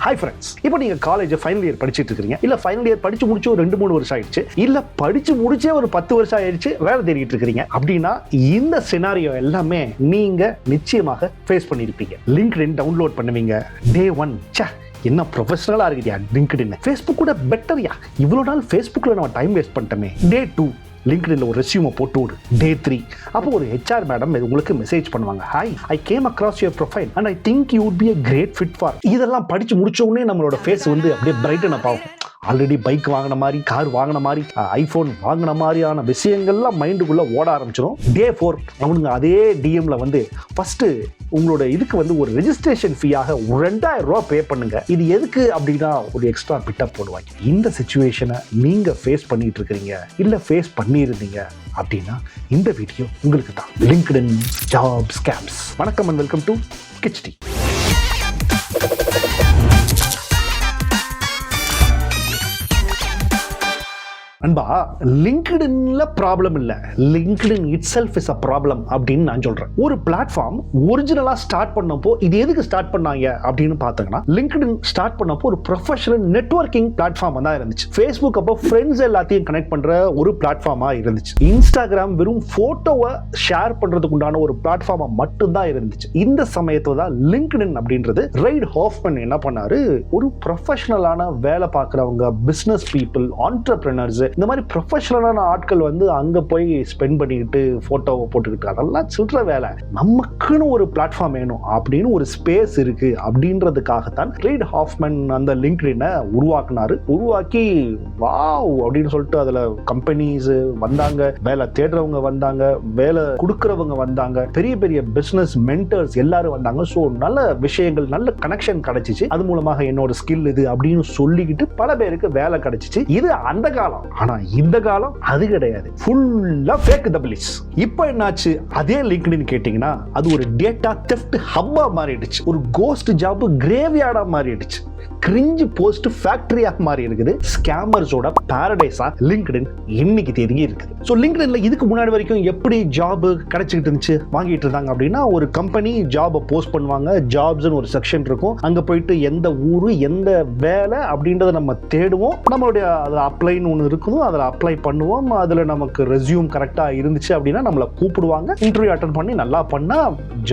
Hi friends, இப்போ நீங்க college final year படிச்சிட்டு இருக்கீங்க, இல்ல ஃபைனல் இயர் படிச்சு முடிச்சு ஒரு 2-3 வருஷம் ஆயிடுச்சு, இல்ல படிச்சு முடிச்சே ஒரு 10 வருஷம் ஆயிடுச்சு, வேலை தேடிட்டு இருக்கீங்க அப்படின்னா இந்த சினாரியோ எல்லாமே நீங்க நிச்சயமாக ஃபேஸ் பண்ணிருப்பீங்க. லிங்க்டின் டவுன்லோட் பண்ணுவீங்க. டே 1 என்ன ப்ரொஃபஷனலா இருக்குதியா லிங்க்டின். ஃபேஸ்புக் கூட பெட்டர்யா, இவ்வளவு நாள் ஃபேஸ்புக்ல நம்ம டைம் வேஸ்ட் பண்ணிட்டோமே. டே 2 லிங்க்டின்ல ஒரு ரெஸ்யூமை போட்டு விடு. டே 3 அப்போ ஒரு ஹெச்ஆர் மேடம் உங்களுக்கு மெசேஜ் பண்ணுவாங்க, hi, I came across your profile and I think you would be a great fit for. இதெல்லாம் படிச்சு முடிச்ச உடனே நம்மளோட ஃபேஸ் வந்து அப்படியே பிரைட்டன் அப் ஆகும். ஆல்ரெடி பைக் வாங்கின மாதிரி, கார் வாங்கின மாதிரி, ஐபோன் வாங்கின மாதிரியான விஷயங்கள்லாம் மைண்டுக்குள்ள ஓட ஆரம்பிச்சிடும். டே 4 அவனுங்க அதே டிஎம்ல வந்து ஃபர்ஸ்ட் உங்களோட இதுக்கு வந்து ஒரு ரெஜிஸ்ட்ரேஷன் ஃபீயாக 2000 ரூபா பே பண்ணுங்க. இது எதுக்கு அப்படின்னா ஒரு எக்ஸ்ட்ரா பிட்டப் போடுவாங்க. இந்த சிச்சுவேஷனை நீங்க ஃபேஸ் பண்ணிட்டு இருக்கிறீங்க இல்ல ஃபேஸ் பண்ணியிருந்தீங்க அப்படின்னா இந்த வீடியோ உங்களுக்கு தான். LinkedIn job scams. வணக்கம் அண்ட் வெல்கம் டு கிச்டி. அன்பா, லிங்க்டின்ல ப்ராப்ளம் இல்ல, LinkedIn itself is a problem அப்படின்னு நான் சொல்றேன். ஒரு பிளாட்ஃபார்ம் ஒரிஜினலா ஸ்டார்ட் பண்ணப்போ இது எதுக்கு ஸ்டார்ட் பண்ணாங்க அப்படின்னு பார்த்தீங்கன்னா, லிங்க்டின் ஸ்டார்ட் பண்ணப்போ ஒரு ப்ரொஃபஷனல் நெட்வொர்க்கிங் பிளாட்ஃபார்மா தான் இருந்துச்சு. ஃபேஸ்புக் அப்போ ஃப்ரெண்ட்ஸ் எல்லாத்தையும் கனெக்ட் பண்ற ஒரு பிளாட்ஃபார்மா இருந்துச்சு. இன்ஸ்டாகிராம் வெறும் போட்டோவை ஷேர் பண்றதுக்கு உண்டான ஒரு பிளாட்ஃபார்மா மட்டும் தான் இருந்துச்சு. இந்த சமயத்துல தான் லிங்க்டின் அப்படின்றது ரெய்ட் ஹாஃப்மன் என்ன பண்ணாரு, ஒரு ப்ரொஃபஷனலான வேலை பார்க்குறவங்க, பிசினஸ் பீப்புள், ஆண்டர்பிரினர்ஸ், இந்த மாதிரி ப்ரொஃபஷனலான ஆட்கள் வந்து அங்க போய் ஸ்பெண்ட் பண்ணிக்கிட்டு போட்டோவை போட்டுக்கிட்டு அதெல்லாம் சில்லற வேலை. நமக்குன்னு ஒரு பிளாட்ஃபார்ம் வேணும் அப்படின்னு ஒரு ஸ்பேஸ் இருக்கு அப்படின்றதுக்காகத்தான் ரெய்ட் ஹாஃப்மன் அந்த லிங்க்டினை உருவாக்குனாரு. உருவாக்கி வாவ் அப்படின்னு சொல்லிட்டு அதுல கம்பெனிஸ் வந்தாங்க, வேலை தேடுறவங்க வந்தாங்க, வேலை கொடுக்கறவங்க வந்தாங்க, பெரிய பெரிய பிசினஸ் மென்டர்ஸ் எல்லாரும் வந்தாங்க. ஸோ நல்ல விஷயங்கள், நல்ல கனெக்ஷன் கிடைச்சிச்சு. அது மூலமாக என்னோட ஸ்கில் இது அப்படின்னு சொல்லிக்கிட்டு பல பேருக்கு வேலை கிடைச்சிச்சு. இது அந்த காலம். ஆனா இந்த காலம் அது கிடையாது, ஃபுல்லா ஃபேக் டபிள்ஸ். இப்போ என்னாச்சு, அதே லிங்க்டின் கேட்டிங்கன்னா அது ஒரு டேட்டா தெஃப்ட் ஹப்பா மாறிடுச்சு, ஒரு கோஸ்ட் ஜாப் கிரேவ்யார்டா மாறிடுச்சு, கிரிஞ்ச் போஸ்ட் ஃபேக்டரியா மாறி இருக்குது, ஸ்கேமர்ஸோட பாரடைஸா லிங்க்டின் இன்னைக்கு தேதி இருக்குது. ஸோ லிங்க்டின்ல இதுக்கு முன்னாடி வரைக்கும் எப்படி ஜாப் கிடைச்சிட்டு இருந்துச்சு, வாங்கிட்டு இருந்தாங்க அப்படின்னா, ஒரு கம்பெனி ஜாபை போஸ்ட் பண்ணுவாங்க, ஜாப்ஸ்னு ஒரு செக்ஷன் இருக்கும், அங்க போயிட்டு எந்த ஊரு எந்த வேலை அப்படின்றத நம்ம தேடுவோம், நம்மளுடைய அதில் அப்ளைன்னு ஒன்று இருக்கும், அதில் அப்ளை பண்ணுவோம், அதில் நமக்கு ரெஸ்யூம் கரெக்டாக இருந்துச்சு அப்படின்னா நம்மளை கூப்பிடுவாங்க, இன்டர்வியூ அட்டன் பண்ணி நல்லா பண்ணா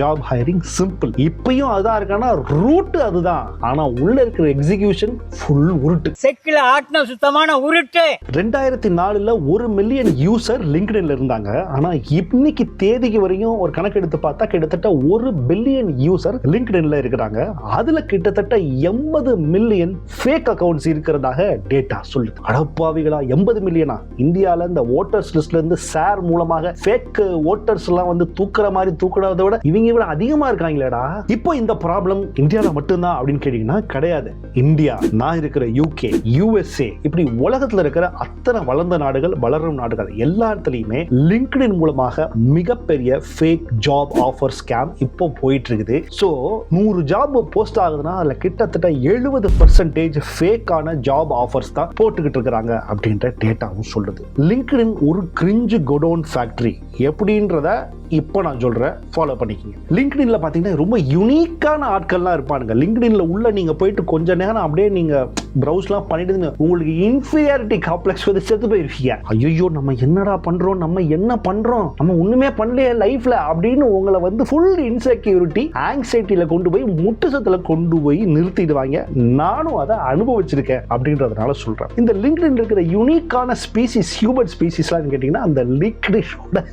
ஜாப் ஹையரிங் சிம்பிள். இப்பயும் அதுதான் இருக்கானா, ரூட் அதுதான், ஆனா உள்ள இருக்கிற எக்ஸிகியூஷன் ஃபுல் உருட்டு, செக்கில ஆட்ன சுத்தமான உருட்டு. 2004ல 1 மில்லியன் யூசர் லிங்க்டின்ல இருந்தாங்க. ஆனா இன்னைக்கு தேதிக்கு வரையும் ஒரு கணக்கு எடுத்து பார்த்தா கிட்டத்தட்ட 1 பில்லியன் யூசர் லிங்க்டின்ல இருக்கிறாங்க. அதுல கிட்டத்தட்ட 80 மில்லியன் ஃபேக் அக்கவுண்ட்ஸ் இருக்கிறதாக டேட்டா சொல்லுது. அடப்பாவிகளா, 80 மில்லியனா? இந்தியால இந்த ஓட்டர்ஸ் லிஸ்ட்ல இருந்து ஷேர் மூலமாக ஃபேக் ஓட்டர்ஸ் எல்லாம் வந்து தூக்குற மாதிரி தூக்குறத விட இவங்க விட அதிகமா இருக்காங்களேடா. இப்போ இந்த ப்ராப்ளம் இந்தியால மட்டும்தான் அப்படின்னு கேட்டீங்கன்னா கிடையாது. இந்தியா, நான் இருக்கிற யூகே, யுஎஸ்ஏ, இப்படி உலகத்துல இருக்கிற அத்தனை வளர்ந்த நாடுகள், வளரும் நாடுகள் எல்லாத்துலயுமே லிங்க்டின் மூலமாக மிகப்பெரிய ஃபேக் ஜாப் ஆஃபர் ஸ்கேம் இப்போ போயிட்டு இருக்குது. சோ 100 ஜாப் போஸ்ட் ஆகுதுன்னா அதுல கிட்டத்தட்ட 70% ஃபேக்கான ஜாப் ஆஃபர்ஸ் தான் போட்டுக்கிட்டு இருக்கிறாங்க அப்படின்ற டேட்டாவும் சொல்லுது. லிங்க்டின் ஒரு கிரிஞ்சு கோடவுன் ஃபேக்டரி எப்படின்றத இப்போ நான் சொல்றேன், ஃபாலோ பண்ணிக்கங்க. லிங்க்டின்ல பாத்தீங்கன்னா ரொம்ப யூனிக்கான ஆட்கள்லாம் இருப்பானுங்க. லிங்க்டின்ல உள்ள நீங்க போயிட்டு கொஞ்ச நேரம் அப்படியே நீங்க ப்ரௌஸ்லாம் பண்ணிட்டு உங்களுக்கு இன்ஃபீரியாரிட்டி காம்ப்ளெக்ஸ் வந்து செத்து போயிருக்கீங்க. ஐயோ நம்ம என்னடா பண்றோம், நம்ம என்ன பண்றோம், நம்ம ஒண்ணுமே பண்ணலையே லைஃப்ல அப்படின்னு உங்களை வந்து ஃபுல் இன்செக்யூரிட்டி, ஆங்ஸைட்டில கொண்டு போய் முட்டுசத்துல கொண்டு போய் நிறுத்திடுவாங்க. நானும் அதை அனுபவிச்சிருக்கேன் அப்படின்றதுனால சொல்றேன். இந்த லிங்க்டின் இருக்கிற யூனிக்கான ஸ்பீசிஸ், ஹியூமன் ஸ்பீசிஸ்லாம் கேட்டீங்கன்னா அந்த லிங்க்டினோட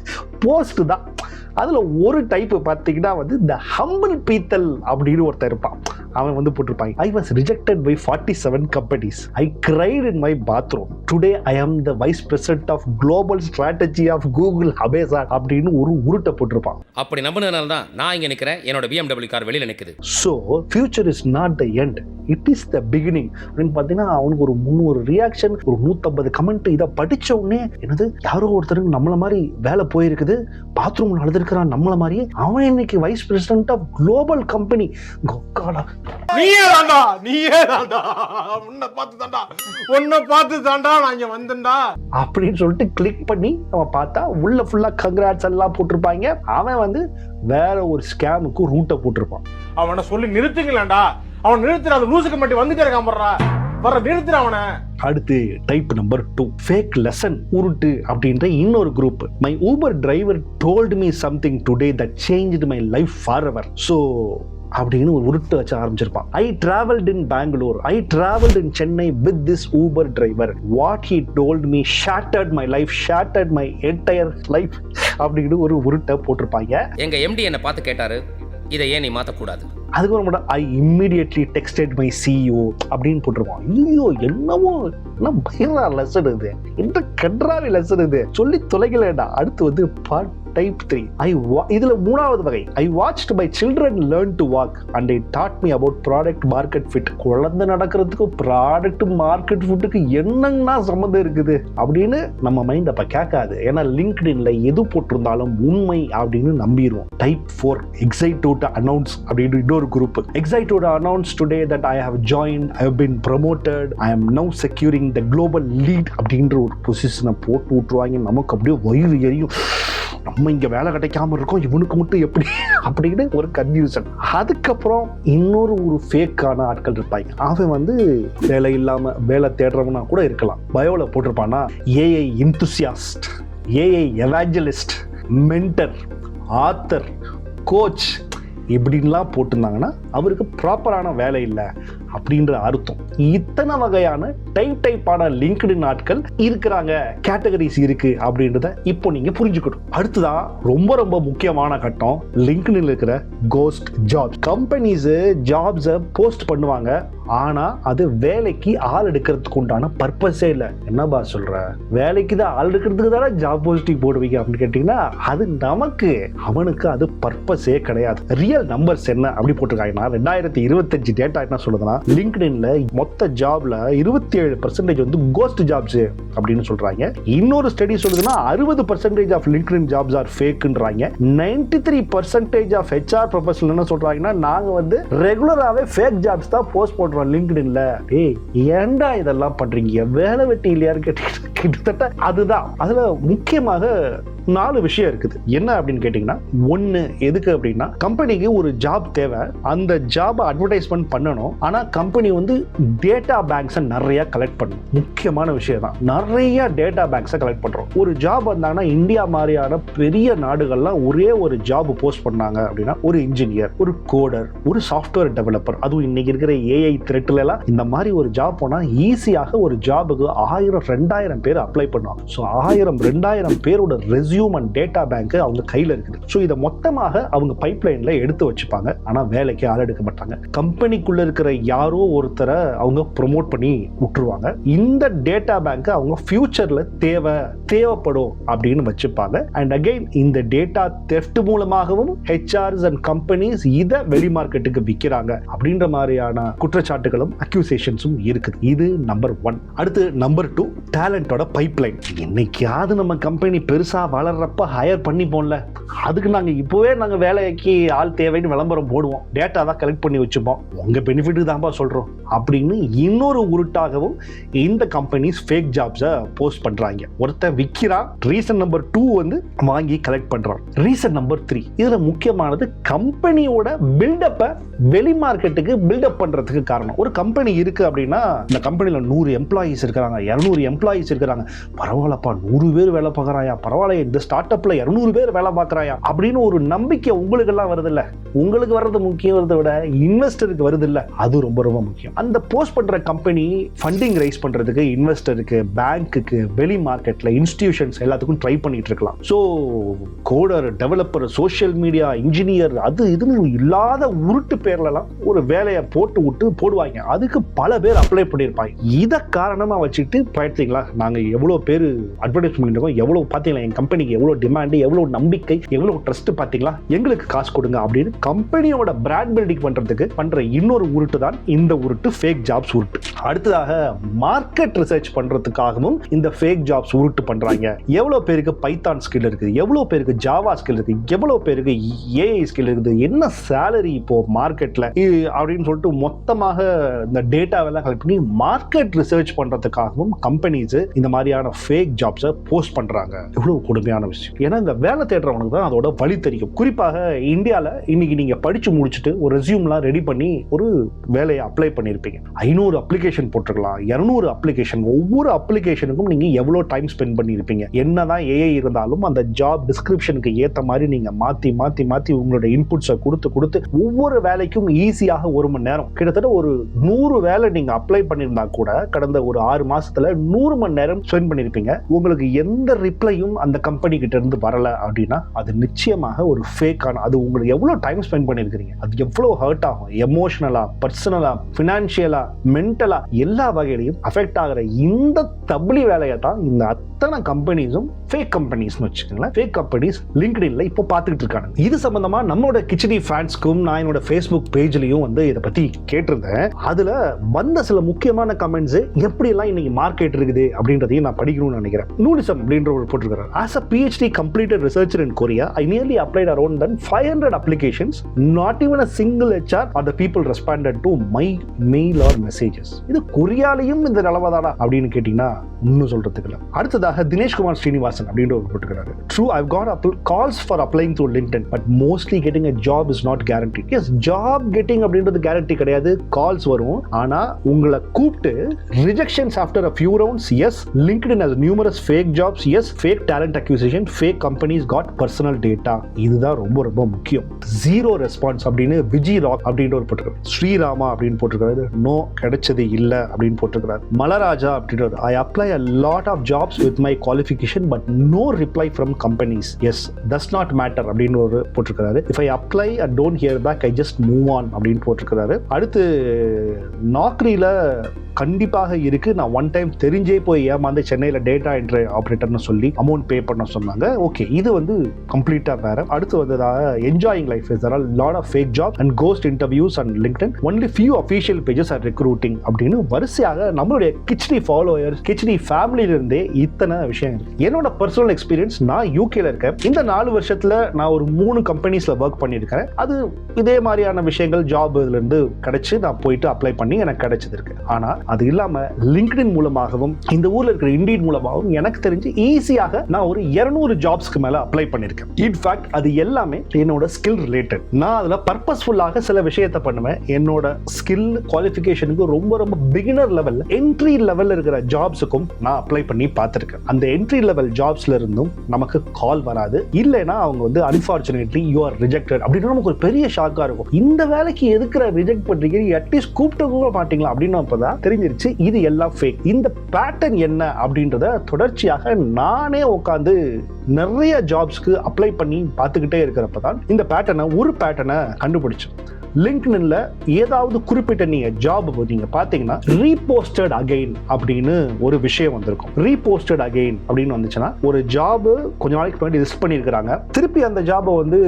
போஸ்ட் தான். அதுல ஒரு டைப் பார்த்தீங்கன்னா வந்து இந்த ஹம்பிள் பீத்தல் அப்படின்னு ஒருத்தர் இருப்பான். அவன் வந்து போட்டிருப்பாங்க, I was rejected by 47 companies. I cried in my bathroom. Today I am the vice president of global strategy of Google Amazon அப்படின்னு ஒரு உருட்டை போட்டிருப்பான். அப்படி நம்பினதுனால தான் நான் இங்க நிக்கிறேன், என்னோட BMW கார் வெளியில நிக்குது. So future is not the end, it is the beginning அப்படின்னு பார்த்தீங்கன்னா அவனுக்கு ஒரு 300 ரியாக்ஷன், ஒரு 150 கமெண்ட். இதை படிச்ச உடனே என்னது, யாரோ ஒருத்தருக்கு நம்மள மாதிரி வேலை போயிருக்குது, பாத்ரூம்ல அழுதுருக்கிறான் நம்மள மாதிரி, அவன் இன்னைக்கு vice president of global company. நீயே தாண்டா உன்னை பார்த்து தாண்டா நான் இங்க வந்தேன்டா அப்படின்னு சொல்லிட்டு கிளிக் பண்ணி நம்ம பார்த்தா உள்ள ஃபுல்லா கங்க்ராட்ஸ் எல்லாம் போட்டிருப்பாங்க. அவன் வந்து வேற ஒரு ஸ்கேமுக்கு ரூட்டை போட்டிருப்பான். அவனை சொல்லி நிறுத்துங்களேன்டா, அவன் நிறுத்துற அந்த லூசுக்கு மட்டும் வந்துட்டே இருக்கான் போடுறா வர நிறுத்துற அவனை. அடுத்து டைப் நம்பர் 2 ஃபேக் லெசன் உருட்டு அப்படின்ற இன்னொரு group. My Uber driver told me something today that changed my life forever. So அப்படின்னு ஒரு உருட்டு வச்சு ஆரம்பிச்சிருப்பான். I travelled in Bangalore, I travelled in Chennai with this Uber driver, what he told me shattered my life, shattered my entire life அப்படின்னு ஒரு உருட்டை போட்டிருப்பாங்க. எங்க empty என்ன பார்த்து கேட்டாரு, இதை ஏன் நீ மாத்தக்கூடாது? அதுக்கப்புறம் ஐ இம்மிடியட்லி டெக்ஸ்டட் மை சிஇஓ அப்படின்னு போட்டிருப்பான். ஐயோ என்னவோ என்ன பயங்கர லெசன் இது, என்ன கன்றாவி லெசன் இது, சொல்லி தொலைக்கலடா. அடுத்து வந்து பார்ட் டைப் 3. இதுல மூணாவது வகை, ஐ watched my children learn to walk and they taught me about product market fit. குழந்தை நடக்கிறதுக்கு ப்ராடக்ட் மார்க்கெட் ஃபிட்டுக்கு என்னன்னா சம்மந்தம் இருக்குது அப்படின்னு நம்ம மைண்ட் அப்ப கேட்காது. ஏன்னா லிங்க்டின்ல எது போட்டிருந்தாலும் உண்மை அப்படின்னு நம்பிடுவோம். டைப் 4 எக்ஸைட்டட் அனௌன்ஸ் அப்படின்னு இன்னொரு குரூப். Excited announce today that I have joined, I have been promoted, I am now securing the global lead அப்படின்ற ஒரு பொசிஷனை போட்டு விட்டுருவாங்க. நமக்கு அப்படியே வயிறு எரியும், நம்ம இங்க வேலை கிடைக்காம இருக்கோம், இவனுக்கு மட்டும் எப்படி அப்படின்னு ஒரு கன்ஃபியூஷன். அதுக்கப்புறம் இன்னொரு ஃபேக்கான ஆட்கள் இருப்பாங்க. அவன் வந்து வேலை இல்லாம வேலை தேடுறவனா கூட இருக்கலாம். பயோல போட்டிருப்பானா AI enthusiast, AI evangelist, mentor, author, coach இப்படின்லாம் போட்டிருந்தாங்கன்னா அவருக்கு ப்ராப்பரான வேலை இல்லை அப்படின்ற அர்த்தம். இத்தனை வகையான டைப்பான லிங்க்டின் ஆட்கள் இருக்கிறாங்க, கேட்டகரிஸ் இருக்கு அப்படின்றத இப்போ நீங்க புரிஞ்சுக்கணும். அடுத்ததான் ரொம்ப ரொம்ப முக்கியமான கட்டம், லிங்க்டின்ல இருக்கிற கோஸ்ட் ஜாப். கம்பெனிஸ் ஜாப்ஸை போஸ்ட் பண்ணுவாங்க, ஆனா அது வேலைக்கு ஆள் எடுக்கிறதுக்கு உண்டான பர்பஸே இல்லை. என்னப்பா சொல்ற, வேலைக்கு தான் ஆள் எடுக்கிறதுக்கு தானே ஜாப் போஸ்டிங் போடுவீங்க அப்படின்னு கேட்டீங்கன்னா அது நமக்கு, அவனுக்கு அது பர்பஸே கிடையாது. ரியல் நம்பர்ஸ் என்ன அப்படி போட்டிருக்காங்கன்னா 2025 டேட்டா என்ன சொல்லுதுன்னா, லிங்க்டின்ல மொத்த ஜாப்ல 27% வந்து கோஸ்ட் ஜாப்ஸ் அப்படின்னு சொல்றாங்க. இன்னொரு ஸ்டடி சொல்லுதுன்னா 60% ஆஃப் லிங்க்டின் ஜாப்ஸ் ஆர் ஃபேக்ன்றாங்க. 93% ஆஃப் HR ப்ரொஃபஷனல் என்ன சொல்றாங்கன்னா, நாங்க வந்து ரெகுலராகவே ஃபேக் ஜாப்ஸ் தான் போஸ்ட் போடுறோம் லிங்க்டின்ல. ஏய் ஏன்டா இதெல்லாம் பண்றீங்க, வேலை வெட்டி இல்லையான்னு கேட்டீங்கன்னா கிட்டத்தட்ட அதுதான். அதுல முக்கியமாக 4 விஷயம் இருக்குது. என்ன அப்படின்னு கேட்டீங்கன்னா, 1 எதுக்கு அப்படின்னா, கம்பெனிக்கு ஒரு ஜாப் தேவை, அந்த ஜாபை அட்வர்டைஸ்மெண்ட் பண்ணணும், ஆனா கம்பெனி வந்து டேட்டா பேங்க்ஸை நிறைய கலெக்ட் பண்ணணும். முக்கியமான விஷயம் தான், நிறைய டேட்டா பேங்க்ஸை கலெக்ட் பண்றோம். ஒரு ஜாப் வந்தாங்கன்னா இந்தியா மாதிரியான பெரிய நாடுகள்லாம் ஒரே ஒரு ஜாப் போஸ்ட் பண்ணாங்க அப்படின்னா, ஒரு இன்ஜினியர், ஒரு கோடர், ஒரு சாஃப்ட்வேர் டெவலப்பர், அதுவும் இன்னைக்கு இருக்கிற ஏஐ த்ரெட்ல எல்லாம் இந்த மாதிரி ஒரு ஜாப் போனா ஈஸியாக ஒரு ஜாபுக்கு 1000-2000 பேர் அப்ளை பண்ணுவாங்க. ஸோ 1000-2000 பேரோட ரெஸ்யூம் அண்ட் டேட்டா பேங்க் அவங்க கையில இருக்குது. ஸோ இதை மொத்தமாக அவங்க பைப்லைன்ல எடுத்து வச்சுப்பாங்க, ஆனா வேலைக்கு ஆள் எடுக்க மாட்டாங்க. கம்பெனிக்குள்ள இருக்கிற யாரோ ஒருத்தரை அவங்க ப்ரொமோட் பண்ணி விட்டுருவாங்க. இந்த டேட்டா பேங்க் அவங்க ஃபியூச்சர்ல தேவைப்படும் அப்படின்னு வச்சுப்பாங்க. அண்ட் அகைன் இந்த டேட்டா தெஃப்ட் மூலமாகவும் ஹெச்ஆர்ஸ் அண்ட் கம்பெனிஸ் இதை வெளி மார்க்கெட்டுக்கு விற்கிறாங்க அப்படின்ற மாதிரியான குற்றச்சாட்டுகளும் அக்யூசேஷன்ஸும் இருக்குது. இது நம்பர் 1. அடுத்து நம்பர் 2, டேலண்டோட பைப்லைன். என்னைக்காவது நம்ம கம்பெனி பெருசா வளர்றப்ப ஹையர் பண்ணி போடல, அதுக்கு நாங்க இப்பவே நாங்க வேலைக்கு ஆள் தேவைன்னு விளம்பரம் போடுவோம், டேட்டா தான் கலெக்ட் பண்ணி வச்சுப்போம், உங்க பெனிஃபிட் தான்ப்பா சொல்றோம் அப்படின்னு இன்னொரு உருட்டாகவும் இந்த கம்பெனிஸ் ஃபேக் ஜாப்ஸை போஸ்ட் பண்றாங்க. ஒருத்தர் விற்கிறான், ரீசன் நம்பர் 2 வந்து வாங்கி கலெக்ட் பண்றான். ரீசன் நம்பர் 3, இதுல முக்கியமானது கம்பெனியோட பில்டப்பை வெளி மார்க்கெட்டுக்கு பில்டப் பண்றதுக்கு காரணம். ஒரு கம்பெனி இருக்கு அப்படின்னா, இந்த கம்பெனில 100 எம்ப்ளாயிஸ் இருக்காங்க, 200 எம்ப்ளாயிஸ் இருக்காங்க, பரவாயில்லப்பா 100 பேர் வேலை பார்க்கறாயா, பரவாயில்ல இந்த ஸ்டார்ட் அப்ல 200 பேர் வேலை பார்க்கறாயா அப்படின்னு ஒரு நம்பிக்கை உங்களுக்கு எல்லாம் வருது இல்ல. உங்களுக்கு வர்றது முக்கியத்தை விட இன்வெஸ்டருக்கு வருது இல்ல, அது ரொம்ப ரொம்ப முக்கியம். அந்த போஸ்ட் பண்ற கம்பெனி ஃபண்டிங் ரைஸ் பண்றதுக்கு இன்வெஸ்டருக்கு, பேங்க்குக்கு, வெளி மார்க்கெட்ல இன்ஸ்டிடியூஷன்ஸ் எல்லாத்துக்கும் ட்ரை பண்ணிட்டு இருக்கலாம். So coder, developer, social media engineer, அது இதுன்னு இல்லாத உருட்டு பேர்லாம் ஒரு வேலையை போடுவாங்க. அதுக்கு பல பேர் அப்ளை பண்ணியிருப்பாங்க. இதை காரணமா வச்சுட்டு பார்த்தீங்களா, நாங்க எவ்வளவு பேர் அட்வர்டைஸ் பண்ணிருக்கோம், எவ்வளவு பார்த்தீங்களா என் கம்பெனிக்கு எவ்வளவு டிமாண்ட், எவ்வளவு நம்பிக்கை, எவ்வளவு ட்ரஸ்ட் பார்த்தீங்களா, எங்களுக்கு காசு கொடுங்க அப்படின்னு கம்பெனியோட பிராண்ட் பில்டிங் பண்றதுக்கு பண்ற இன்னொரு உருட்டு தான் இந்த உருட்டு, ஃபேக் ஜாப்ஸ் உருட்டு. அடுத்ததாக மார்க்கெட் ரிசர்ச் பண்றதுக்காகவும் இந்த ஃபேக் ஜாப்ஸ் உருட்டு பண்றாங்க. எவ்வளவு பேருக்கு பைத்தான் ஸ்கில் இருக்குது, எவ்வளவு பேருக்கு ஜாவா ஸ்கில் இருக்கு, எவ்வளவு பேருக்கு ஏஐ ஸ்கில் இருக்குது, என்ன சேலரி இப்போ மார்க்கெட்ல அப்படின்னு சொல்லிட்டு மொத்தமாக இந்த டேட்டாவெல்லாம் கலெக்ட் பண்ணி மார்க்கெட் ரிசர்ச் பண்றதுக்காகவும் கம்பெனிஸ் இந்த மாதிரியான ஃபேக் ஜாப்ஸை போஸ்ட் பண்றாங்க. எவ்வளவு கொடுமையான உண்மையான விஷயம். ஏன்னா இந்த வேலை தேடுறவனுக்கு தான் அதோட வழி தெரியும். குறிப்பாக இந்தியாவில் இன்னைக்கு நீங்க படிச்சு முடிச்சுட்டு ஒரு ரெஸ்யூம்லாம் ரெடி பண்ணி ஒரு வேலையை அப்ளை பண்ணியிருப்பீங்க. 500 அப்ளிகேஷன் போட்டிருக்கலாம், 200 அப்ளிகேஷன். ஒவ்வொரு அப்ளிகேஷனுக்கும் நீங்க எவ்வளவு டைம் ஸ்பெண்ட் பண்ணியிருப்பீங்க. என்னதான் ஏஐ இருந்தாலும் அந்த ஜாப் டிஸ்கிரிப்ஷனுக்கு ஏற்ற மாதிரி நீங்க மாத்தி மாத்தி மாத்தி உங்களோட இன்புட்ஸை கொடுத்து ஒவ்வொரு வேலைக்கும் ஈஸியாக 1 மணி நேரம், கிட்டத்தட்ட ஒரு 100 வேலை நீங்க அப்ளை பண்ணியிருந்தா கூட கடந்த ஒரு 6 மாசத்துல 100 மணி நேரம் ஸ்பெண்ட் பண்ணியிருப்பீங்க. உங்களுக்கு எந்த ரிப்ளையும் அந்த கம்பெனி கிட்ட இருந்து வரல அப்படின்னா அது நிச்சயமாக ஒரு ஃபேக்கான, அது உங்களுக்கு எவ்வளவு டைம் ஸ்பெண்ட் பண்ணிருக்கீங்க, அது எவ்வளவு ஹர்ட் ஆகும், எமோஷனலா, பர்சனலா, பினான்சியலா, மென்டலா எல்லா வகையிலையும் அஃபெக்ட் ஆகிற இந்த தபிலி வேலையை தான் இந்த அத்தனை கம்பெனிஸும் ஃபேக் கம்பெனிஸ்னு வச்சுக்கோங்களேன். ஃபேக் கம்பெனிஸ் லிங்க்டின்ல இப்போ பார்த்துக்கிட்டு இருக்காங்க. இது சம்பந்தமா நம்மளோட கிச்சடி ஃபேன்ஸ்க்கும் நான் என்னோட ஃபேஸ்புக் பேஜ்லயும் வந்து இதை பத்தி கேட்டிருந்தேன். அதுல வந்த சில முக்கியமான கமெண்ட்ஸ் எப்படி எல்லாம் இன்னைக்கு மார்க்கெட் இருக்குது அப்படின்றதையும் நான் படிக்கணும்னு நினைக்கிறேன். நூலிசம் அப்படின்ற ஒரு போட்டிருக்காரு. As a PhD completed researcher in Korea, I nearly applied around 500 applications. Not even a single HR or the people responded to my mail or messages. இது கொரியாலையும் இந்த நிலவதானா அப்படின்னு கேட்டீங்கன்னா இன்னும் சொல்றதுக்கு இல்லை. அடுத்ததாக தினேஷ்குமார் ஸ்ரீனிவாசன் அப்படின்ற ஒரு போட்டுக்கிறாரு. True, I've got calls for applying through LinkedIn, but mostly getting a job is not guaranteed. Yes, job getting அப்படின்றது கேரண்டி கிடையாது. கால்ஸ் வரும், ஆனா உங்களை கூப்பிட்டு rejections after a few rounds. Yes, LinkedIn has numerous fake jobs. Yes, fake talent acquisition, fake companies got personal data. இதுதான் ரொம்ப ரொம்ப முக்கியம். ஜீரோ ரெஸ்பான்ஸ் அப்படின்னு விஜி ராக் அப்படின்ற ஒரு போட்டிருக்காரு. ஸ்ரீராமா அப்படின்னு போட்டிருக்காரு. நோ, கிடைச்சது இல்ல அப்படின்னு போட்டிருக்காரு. மலராஜா அப்படின்றது, I apply a lot of jobs with my qualification but no reply from companies. Yes, does not matter அப்படின்னு ஒரு போட்டிருக்காரு. If I apply and don't hear back, I just move on அப்படின்னு போட்டிருக்காரு. அடுத்து நாக்ரியில கண்டிப்பாக இருக்கு. நான் ஒன் டைம் தெரிஞ்சே போய் ஏமாந்து சென்னையில் டேட்டா என்ட்ரி ஆப்ரேட்டர்னு சொல்லி அமௌண்ட் பே பண்ண சொன்னாங்க. ஓகே, இது வந்து கம்ப்ளீட்டா வேற. அடுத்து வந்ததாக enjoying life is there are lot of fake job and ghost interviews and LinkedIn only few official pages are recruiting அப்படின்னு வரிசையாக நம்மளுடைய கிச்சடி ஃபாலோயர்ஸ், கிச்சடி ஃபேமிலியில இருந்தே இத்தனை விஷயம் இருக்கு. என்னோட பர்சனல் எக்ஸ்பீரியன்ஸ், நான் யூகேல இருக்கேன். இந்த 4 வருஷத்துல நான் ஒரு 3 கம்பெனிஸ்ல ஒர்க் பண்ணியிருக்கேன். அது இதே மாதிரியான விஷயங்கள் ஜாப் இதுல இருந்து கிடைச்சு நான் போயிட்டு அப்ளை பண்ணி எனக்கு கிடைச்சது இருக்கு. ஆனா அது இல்லாம லிங்க்டின் மூலமாகவும் இந்த ஊர்ல இருக்கிற இண்டீட் மூலமாகவும் எனக்கு தெரிஞ்சு ஈஸியாக நான் ஒரு 200 ஜாப்ஸ்க்கு மேல அப்ளை பண்ணிருக்கேன். இன்ஃபேக்ட் அது எல்லாமே என்னோட ஸ்கில் ரிலேட்டட். நான் அதுல பர்பஸ்ஃபுல்லாக சில விஷயத்தை பண்ணுவேன். என்னோட ஸ்கில் குவாலிஃபிகேஷனுக்கு ரொம்ப ரொம்ப பிகினர் லெவல்ல, என்ட்ரி லெவல்ல இருக்கிற ஜாப்ஸுக்கும் நான் அப்ளை பண்ணி பார்த்திருக்கேன். அந்த என்ட்ரி லெவல் ஜாப்ஸ்ல இருந்தும் நமக்கு கால் வராது. இல்லைன்னா அவங்க வந்து அன்பார்ச்சுனேட்லி யூ ஆர் ரிஜெக்டட் அப்படின்னு நமக்கு ஒரு பெரிய ஷாக்கா இருக்கும். இந்த வேலைக்கு எதுக்குற ரிஜெக்ட் பண்றீங்க, அட்லீஸ்ட் கூப்பிட்டு கூட மாட்டீங்களா அப்படின்னு அப்பதான் தெரிஞ்சிருச்சு இது எல்லாம் ஃபேக். இந்த பேட்டர்ன் என்ன அப்படின்றத தொடர்ச்சியாக நானே உட்காந்து நிறைய ஜாப்ஸ்க்கு அப்ளை பண்ணி பார்த்துக்கிட்டே இருக்கிறப்ப தான் இந்த ஒரு பேட்டர்னை கண்டுபிடிச்சேன். லிங்க்டின்ல ஏதாவது குறிப்பிட்ட நீங்க ஜாப் நீங்க பாத்தீங்கன்னா ரீபோஸ்டட் அகைன் அப்படின்னு ஒரு விஷயம் வந்திருக்கும். ரீபோஸ்டட் அகைன் அப்படின்னு வந்துச்சுன்னா ஒரு ஜாப் கொஞ்ச நாளைக்கு முன்னாடி லிஸ்ட் பண்ணிருக்காங்க, திருப்பி அந்த ஜாபை வந்து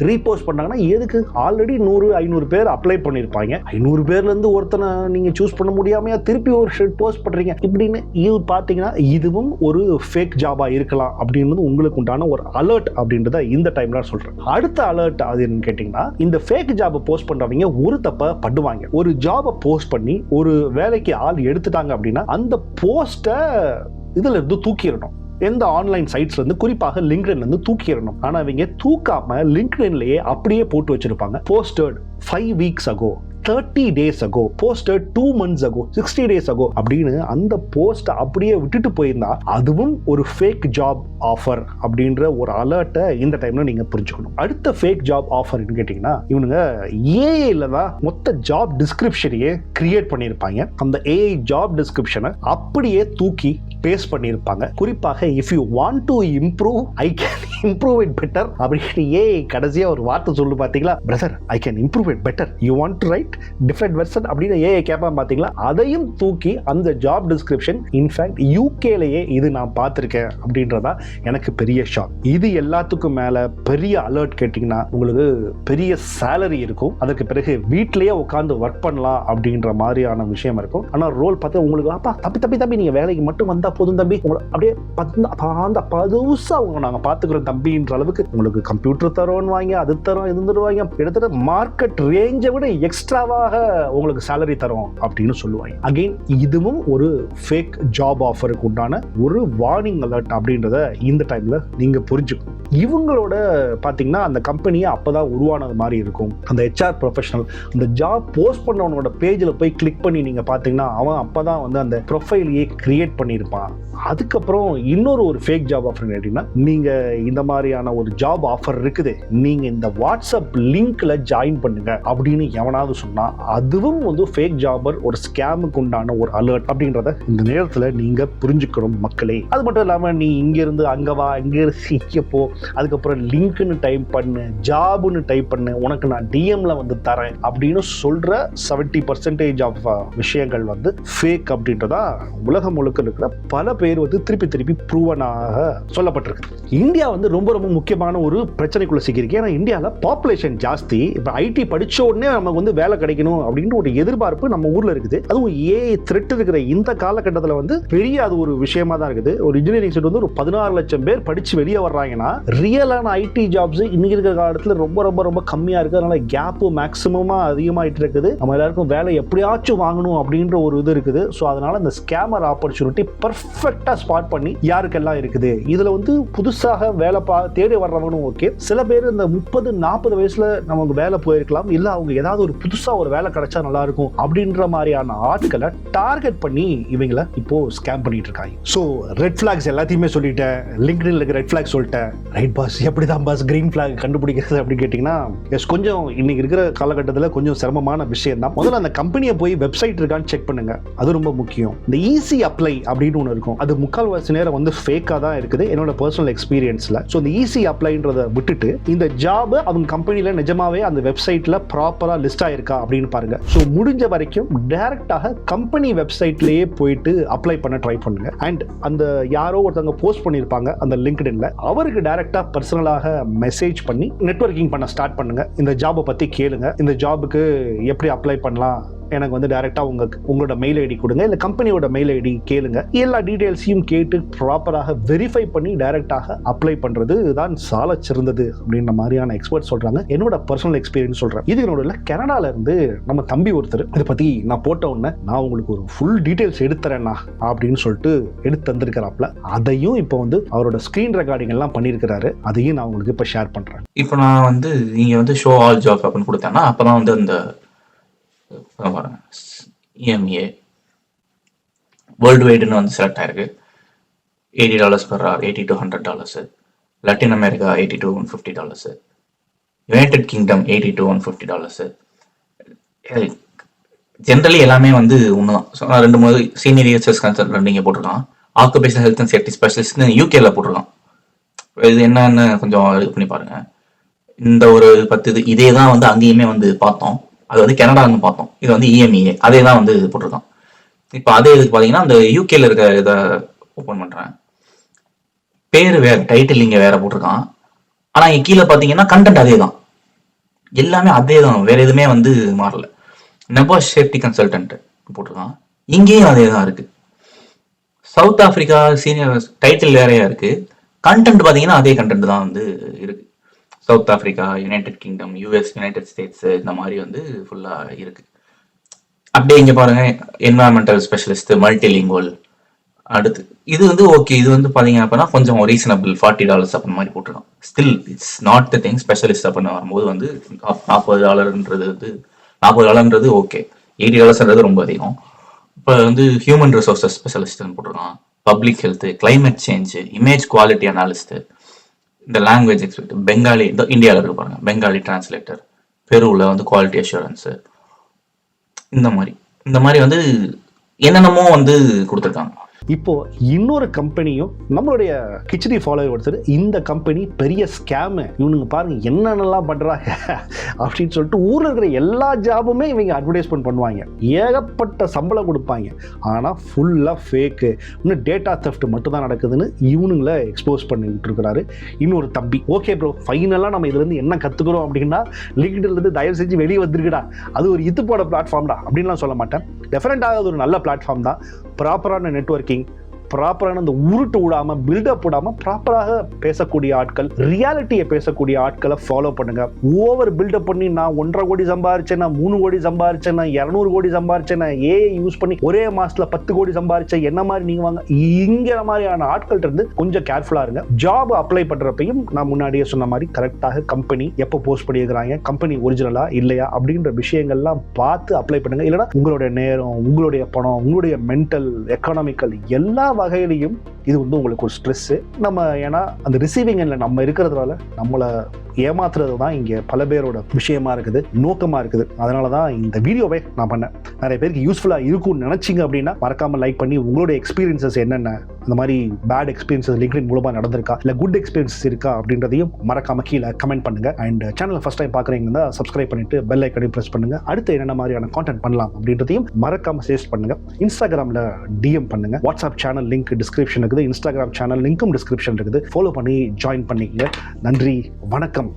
ரீபோஸ்ட் பண்ணாங்கன்னா எதுக்கு? ஆல்ரெடி 100-500 பேர் அப்ளை பண்ணிருப்பாங்க. 500 பேர்ல இருந்து ஒருத்தனை நீங்க சூஸ் பண்ண முடியாமையா திருப்பி ஒரு ஷெட் போஸ்ட் பண்றீங்க இப்படின்னு இது பாத்தீங்கன்னா இதுவும் ஒரு ஃபேக் ஜாபா இருக்கலாம் அப்படின்றது உங்களுக்கு உண்டான ஒரு அலர்ட் அப்படின்றத இந்த டைம்ல சொல்றேன். அடுத்த அலர்ட் அது என்னன்னு கேட்டீங்கன்னா, இந்த ஃபேக் ஜாபை போஸ்ட் பண்றவங்க ஒரு தப்ப பண்ணுவாங்க. ஒரு ஜாபை போஸ்ட் பண்ணி ஒரு வேலைக்கு ஆள் எடுத்துட்டாங்க அப்படின்னா அந்த போஸ்ட இதுல இருந்து தூக்கிடணும். எந்த ஆன்லைன் சைட்ஸ்ல இருந்து, குறிப்பாக லிங்க்டின்ல இருந்து தூக்கிடணும். ஆனா இவங்க தூக்காம லிங்க்டின்லயே அப்படியே போட்டு வச்சிருப்பாங்க. Posted 5 weeks ago, 30 days ago, posted 2 months ago, 60 days ago அப்படின்னு அந்த போஸ்ட் அப்படியே விட்டுட்டு போயிருந்தா அதுவும் ஒரு ஃபேக் ஜாப் ஆஃபர் அப்படின்ற ஒரு அலர்ட்டை இந்த டைம்ல நீங்க புரிஞ்சுக்கணும். அடுத்த ஃபேக் ஜாப் ஆஃபர் கேட்டீங்கன்னா, இவனுங்க ஏஐல தான் மொத்த ஜாப் டிஸ்கிரிப்ஷனையே கிரியேட் பண்ணியிருப்பாங்க. அந்த ஏஐ ஜாப் டிஸ்கிரிப்ஷனை அப்படியே தூக்கி பேஸ்ட் பண்ணியிருப்பாங்க. குறிப்பாக if you want to improve, I can improve it better அப்படின்னு ஏஐ கடைசியா ஒரு வார்த்தை சொல்லு பாத்தீங்களா, brother I can improve it better, you want to right different version அப்படின்னு ஏஐ கேட்பான் பாத்தீங்களா. அதையும் தூக்கி அந்த ஜாப் டிஸ்கிரிப்ஷன், இன்ஃபேக்ட் யூகேலயே இது நான் பார்த்திருக்கேன் அப்படின்றதா எனக்கு பெரிய ஷாக். இது எல்லாத்துக்கும் மேல பெரிய அலர்ட் கேட்டீங்கன்னா, உங்களுக்கு பெரிய சேலரி இருக்கும், அதுக்கு பிறகு வீட்லயே உட்காந்து ஒர்க் பண்ணலாம் அப்படின்ற மாதிரியான விஷயம் இருக்கும். ஆனா ரோல் பார்த்து உங்களுக்கு அப்பா தம்பி நீங்க வேலைக்கு மட்டும் வந்தா போதும் தம்பி, அப்படியே பதுசா நாங்க பாத்துக்கிறோம் தம்பின்ற அளவுக்கு உங்களுக்கு கம்ப்யூட்டர் தரோன்னு வாங்க, அது தரோம் இது தருவாங்க. கிட்டத்தட்ட மார்க்கெட் ரேஞ்சை விட எக்ஸ்ட்ரா எக்ஸ்ட்ராவாக உங்களுக்கு சேலரி தரோம் அப்படின்னு சொல்லுவாங்க. அகைன் இதுவும் ஒரு ஃபேக் ஜாப் ஆஃபருக்கு உண்டான ஒரு வார்னிங் அலர்ட் அப்படின்றத இந்த டைம்ல நீங்க புரிஞ்சுக்கணும். இவங்களோட பாத்தீங்கன்னா அந்த கம்பெனியை அப்பதான் உருவானது மாதிரி இருக்கும். அந்த HR ப்ரொஃபஷனல் அந்த ஜாப் போஸ்ட் பண்ணவனோட பேஜில் போய் கிளிக் பண்ணி நீங்க பாத்தீங்கன்னா அவன் அப்பதான் வந்து அந்த ப்ரொஃபைலையே கிரியேட் பண்ணியிருப்பான். அதுக்கப்புறம் இன்னொரு ஒரு ஃபேக் ஜாப் ஆஃபர் எப்படின்னா, நீங்க இந்த மாதிரியான ஒரு ஜாப் ஆஃபர் இருக்குது, நீங்க இந்த வாட்ஸ்அப் லிங்க்ல ஜாயின் பண்ணுங்க அப்படின்னு எவனாவது சொன்னா அதுவும் வந்து ஃபேக் ஜாபர் ஒரு ஸ்கேமுக்கு உண்டான ஒரு அலர்ட் அப்படின்றத இந்த நேரத்தில் நீங்க புரிஞ்சுக்கணும் மக்களே. அது மட்டும் இல்லாம நீ இங்க இருந்து அங்க வா, இங்க இருந்து இங்க போ, அதுக்கப்புறம் லிங்க்னு டைப் பண்ணு, ஜாப்னு டைப் பண்ணு, உனக்கு நான் டிஎம்ல வந்து தரேன் அப்படின்னு சொல்ற 70% ஆஃப் விஷயங்கள் வந்து ஃபேக் அப்படின்றதா உலகம் முழுக்க இருக்கிற பல பேர் வந்து திருப்பி திருப்பி ப்ரூவனாக சொல்லப்பட்டிருக்கு. இந்தியா வந்து ரொம்ப ரொம்ப முக்கியமான ஒரு பிரச்சனைக்குள்ள சிக்கிருக்கு. ஏன்னா இந்தியாவில் பாப்புலேஷன் ஜாஸ்தி. இப்போ ஐடி படிச்ச உடனே நமக்கு வந்து வேலை கிடைக்கணும் அப்படின்ற ஒரு எதிர்பார்ப்பு நம்ம ஊர்ல இருக்குது. அதுவும் த்ரெட் இருக்கிற இந்த காலகட்டத்தில் வந்து பெரிய அது ஒரு விஷயமா தான் இருக்குது. ஒரு இன்ஜினியரிங் சைட் வந்து ஒரு 16 லட்சம் பேர் படிச்சு வெளியே வர்றாங்கன்னா ரியலான ஐடி ஜாப்ஸ் இன்னைக்கு இருக்கிற காலத்தில் ரொம்ப ரொம்ப ரொம்ப கம்மியா இருக்கு. அதனால கேப் மேக்ஸிமமா அதிகமாயிட்டு இருக்குது. நம்ம எல்லாருக்கும் வேலை எப்படியாச்சும் வாங்கணும் அப்படின்ற ஒரு இது இருக்குது. ஸோ அதனால இந்த ஸ்கேமர் ஆப்பர்ச்சுனிட்டி பர்ஃபெக்டா ஸ்பாட் பண்ணி யாருக்கெல்லாம் இருக்குது. இதுல வந்து புதுசாக வேலை தேடி வர்றவனும் ஓகே, சில பேர் இந்த 30-40 வயசுல நமக்கு வேலை போயிருக்கலாம், இல்ல அவங்க ஏதாவது ஒரு புதுசா ஒரு வேலை கிடைச்சா நல்லா இருக்கும் அப்படின்ற மாதிரியான ஆட்களை டார்கெட் பண்ணி இவங்களை இப்போ ஸ்கேம் பண்ணிட்டு இருக்காங்க. ஸோ ரெட் ஃபிளாக்ஸ் எல்லாத்தையுமே சொல்லிட்டேன், லிங்க்டின்ல இருக்க ரெட் ஃபிளாக் சொல்லிட்டேன். ரைட் பாஸ், எப்படிதான் பாஸ் கிரீன் ஃபிளாக் கண்டுபிடிக்கிறது அப்படின்னு கேட்டீங்கன்னா, கொஞ்சம் இன்னைக்கு இருக்கிற காலகட்டத்தில் கொஞ்சம் சிரமமான விஷயம் தான். முதல்ல அந்த கம்பெனியை போய் வெப்சைட் இருக்கான்னு செக் பண்ணுங்க, அது ரொம்ப முக்கியம். இந்த ஈஸி அப்ளை அப்படின்னு ஒன்று இருக்கும், அது முக்கால்வாசி நேரம் வந்து ஃபேக்காக தான் இருக்குது என்னோட பர்சனல் எக்ஸ்பீரியன்ஸ்ல. ஸோ இந்த ஈஸி அப்ளைன்றதை விட்டுட்டு இந்த ஜாப் அவங்க கம்பெனியில் நிஜமாவே அந்த வெப்சைட்ல ப்ராப்பரா லிஸ்ட் ஆயிருக்கா அப்படின்னு பாருங்க. ஸோ முடிஞ்ச வரைக்கும் டைரக்டாக கம்பெனி வெப்சைட்லயே போயிட்டு அப்ளை பண்ண ட்ரை பண்ணுங்க. அண்ட் அந்த யாரோ ஒருத்தவங்க போஸ்ட் பண்ணியிருப்பாங்க அந்த லிங்க்டின்ல, அவருக்கு டைரக்டா பர்சனலாக மெசேஜ் பண்ணி நெட்வொர்க்கிங் பண்ண ஸ்டார்ட் பண்ணுங்க. இந்த ஜாபை பத்தி கேளுங்க, இந்த ஜாபுக்கு எப்படி அப்ளை பண்ணலாம், எனக்கு வந்து டைரக்டா உங்களோட மெயில் ஐடி கொடுங்க, இல்ல கம்பெனியோட மெயில் ஐடி கேளுங்க. எல்லா டீடைல்ஸையும் கேட்டு ப்ராப்பராக வெரிஃபை பண்ணி டைரக்டாக அப்ளை பண்றது தான் சால சிறந்தது அப்படின்ற மாதிரியான எக்ஸ்பர்ட் சொல்றாங்க. என்னோட பர்சனல் எக்ஸ்பீரியன்ஸ் சொல்றேன். இது என்னோட கனடால இருந்து நம்ம தம்பி ஒருத்தர் இதை பத்தி நான் போட்ட உடனே நான் உங்களுக்கு ஒரு ஃபுல் டீடைல்ஸ் எடுத்துறேன்னா அப்படின்னு சொல்லிட்டு எடுத்து தந்திருக்கிறாப்ல. அதையும் இப்போ வந்து அவரோட ஸ்கிரீன் ரெக்கார்டிங் எல்லாம் பண்ணியிருக்கிறாரு. அதையும் நான் உங்களுக்கு இப்போ ஷேர் பண்றேன். இப்போ நான் வந்து நீங்க வந்து ஷோ ஆல் ஜாப் அப்படின்னு கொடுத்தேன்னா அப்பதான் வந்து அந்த EMEA வேர்ல்டு வைடுன்னு வந்து செலக்ட் ஆயிருக்கு. $80 per hour, $80 to $100. லட்டின் America $80 to $150. United kingdom $80 to $150. Generally எல்லாமே வந்து ஒண்ணுதான். ஸோ 2-3 சீனியர் ரிசர்ச் கன்சல்டன்ட் நீங்க போட்டிருக்கான். Occupational health and safety specialist யூகேல போட்டிருக்கான். இது என்னன்னு கொஞ்சம் இது பண்ணி பாருங்க. இந்த ஒரு 10 இதே தான் வந்து அங்கேயுமே வந்து பார்த்தோம். அது வந்து கனடான்னு பார்த்தோம். இது வந்து EMEA அதே தான் வந்து போட்டிருக்கான். இப்போ அதே இதுக்கு பார்த்தீங்கன்னா அந்த யூகேல இருக்க இதை ஓப்பன் பண்றேன். பேர் வேற, டைட்டில் இங்கே வேற போட்டிருக்கான். ஆனா இங்க கீழே பார்த்தீங்கன்னா கண்டென்ட் அதே தான், எல்லாமே அதே தான், வேற எதுவுமே வந்து மாறல. நெபோஸ் சேஃப்டி கன்சல்டன்ட் போட்டிருக்கான், இங்கேயும் அதே தான் இருக்கு. சவுத் ஆப்பிரிக்கா சீனியர் டைட்டில் வேறையா இருக்கு, கண்டென்ட் பார்த்தீங்கன்னா அதே கண்டென்ட் தான் வந்து இருக்கு. South Africa, United kingdom, US, United states இந்த மாதிரி வந்து ஃபுல்லா இருக்கு. அப்படியே இங்க பாருங்க, என்வரான்மெண்டல் ஸ்பெஷலிஸ்ட், மல்டிலிங்குவல். அடுத்து இது வந்து ஓகே, இது வந்து பாத்தீங்க அப்படின்னா கொஞ்சம் ரீசனபிள் $40 அப்படி மாதிரி போட்டுருக்கோம். Still it's not the thing. Specialist அப்படின்னு வரும்போது வந்து $40 வந்து $40 ஓகே, $80 ரொம்ப அதிகம். இப்போ வந்து ஹியூமன் ரிசோர்சஸ் ஸ்பெஷலிஸ்ட்னு போட்டிருக்கான். Public health, climate change, image quality analyst, இந்த லாங்குவேஜ் எக்ஸ்பர்ட், பெங்காலி இந்தியாவில் இருக்கு பாருங்க, பெங்காலி டிரான்ஸ்லேட்டர், பெருவில் வந்து குவாலிட்டி அஷூரன்ஸ், இந்த மாதிரி வந்து என்னென்னமோ வந்து கொடுத்துருக்காங்க. இப்போ இன்னொரு கம்பெனியும் நம்மளுடைய கிச்சடி ஃபாலோவர் ஒருத்தர், இந்த கம்பெனி பெரிய ஸ்கேமு, இவனுங்க பாருங்க என்னென்னலாம் பண்றாங்க அப்படின்னு சொல்லிட்டு ஊர்ல இருக்கிற எல்லா ஜாபுமே இவங்க அட்வர்டைஸ்மெண்ட் பண்ணுவாங்க, ஏகப்பட்ட சம்பளம் கொடுப்பாங்க, ஆனா ஃபுல்லா ஃபேக்கு, இன்னும் டேட்டா தெஃப்ட் மட்டும் தான் நடக்குதுன்னு இவனுங்களை எக்ஸ்போஸ் பண்ணி விட்டுருக்கிறாரு இன்னொரு தம்பி. ஓகே ப்ரோ, ஃபைனலாக நம்ம இதுல இருந்து என்ன கத்துக்கிறோம் அப்படின்னா, லிங்க்டின்ல இருந்து தயவு செஞ்சு வெளியே வந்துருக்குடா, அது ஒரு இது போட பிளாட்ஃபார்ம்டா அப்படின்லாம் சொல்ல மாட்டேன். டெஃபினட்டாக அது ஒரு நல்ல பிளாட்ஃபார்ம் தான். ப்ராப்பரான நெட்வொர்க்கிங், ப்ராப்பரான அந்த உருட்டு விடாம பில்டப் விடாம ப்ராப்பராக பேசக்கூடிய ஆட்கள், ரியாலிட்டியை பேசக்கூடிய ஆட்களை ஃபாலோ பண்ணுங்க. ஓவர் பில்டப் பண்ணி நான் 1.5 கோடி சம்பாரிச்சேன், நான் 3 கோடி சம்பாரிச்சேன், நான் 200 கோடி சம்பாரிச்சேன், நான் ஏஐ யூஸ் பண்ணி ஒரே மாசத்துல 10 கோடி சம்பாரிச்சேன், என்ன மாதிரி நீங்க வாங்க, இங்கிற மாதிரியான ஆட்கள் இருந்து கொஞ்சம் கேர்ஃபுல்லா இருங்க. ஜாப் அப்ளை பண்றப்பையும் நான் முன்னாடியே சொன்ன மாதிரி கரெக்டாக கம்பெனி எப்போ போஸ்ட் பண்ணியிருக்கிறாங்க, கம்பெனி ஒரிஜினலா இல்லையா அப்படின்ற விஷயங்கள்லாம் பார்த்து அப்ளை பண்ணுங்க. இல்லைன்னா உங்களுடைய நேரம், உங்களுடைய பணம், உங்களுடைய மென்டல், எக்கனாமிக்கல் எல்லா வகையிலையும் இது வந்து உங்களுக்கு ஒரு ஸ்ட்ரெஸ். நம்ம ஏன்னா அந்த ரிசீவிங் எண்ட்ல நம்ம இருக்கிறதுனால நம்மளை ஏமாத்துறது தான் இங்கே பல பேரோட விஷயமா இருக்குது, நோக்கமா இருக்குது. அதனால தான் இந்த வீடியோவை நான் பண்ணேன். நிறைய பேருக்கு யூஸ்ஃபுல்லாக இருக்கும்னு நினைச்சிங்க அப்படின்னா மறக்காம லைக் பண்ணி உங்களுடைய எக்ஸ்பீரியன்சஸ் என்னென்ன, அந்த மாதிரி பேட் எக்ஸ்பீரியன்சஸ் லிங்க்டின் மூலமாக நடந்திருக்கா இல்லை குட் எக்ஸ்பீரியன்சஸ் இருக்கா அப்படின்றதையும் மறக்காம கீழே கமெண்ட் பண்ணுங்க. அண்ட் சேனலை ஃபர்ஸ்ட் டைம் பார்க்குறீங்கன்னா சப்ஸ்கிரைப் பண்ணிட்டு பெல் ஐக்கனையும் ப்ரெஸ் பண்ணுங்க. அடுத்து என்னென்ன மாதிரியான கான்டென்ட் பண்ணலாம் அப்படின்றதையும் மறக்காம சஜஸ்ட் பண்ணுங்க. இன்ஸ்டாகிராமில் டிஎம் பண்ணுங்க. வாட்ஸ்அப் சேனல் லிங்க் டிஸ்கிரிப்ஷன் இருக்குது, இன்ஸ்டாகிராம் சேனல் லிங்க்கும் டிஸ்கிரிப்ஷன் இருக்குது. ஃபாலோ பண்ணி ஜாயின் பண்ணிக்கங்க. நன்றி, வணக்கம்.